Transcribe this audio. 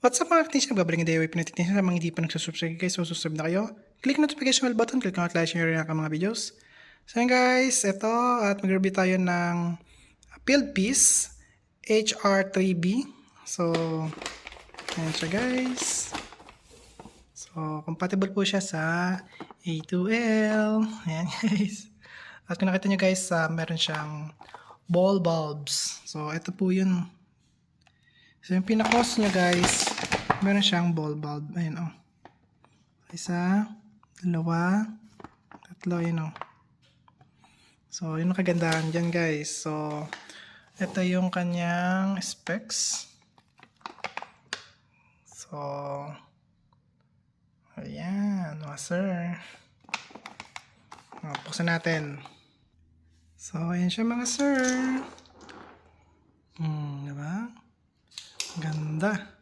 What's up mga technician? Babalik ang DIY Pinatechnician sa mga hindi pa nagsusubscribe guys. So subscribe na kayo. Click notification bell button. Click ang like, share na mga videos. So yun guys, ito at mag-review tayo ng field piece HR3B. So ayan siya guys. So compatible po siya sa A2L. Ayan guys. At kung nakita nyo guys, meron siyang ball bulbs. So ito po yun. So yung pinaka-cause niya guys, meron siyang ball bulb. Ayun o. Isa, dalawa, tatlo, yun o. So yun ang kagandahan dyan guys. So ito yung kanyang specs. So ayan, mga sir. Buksan natin. So ayan siya mga sir. Diba? Ganda.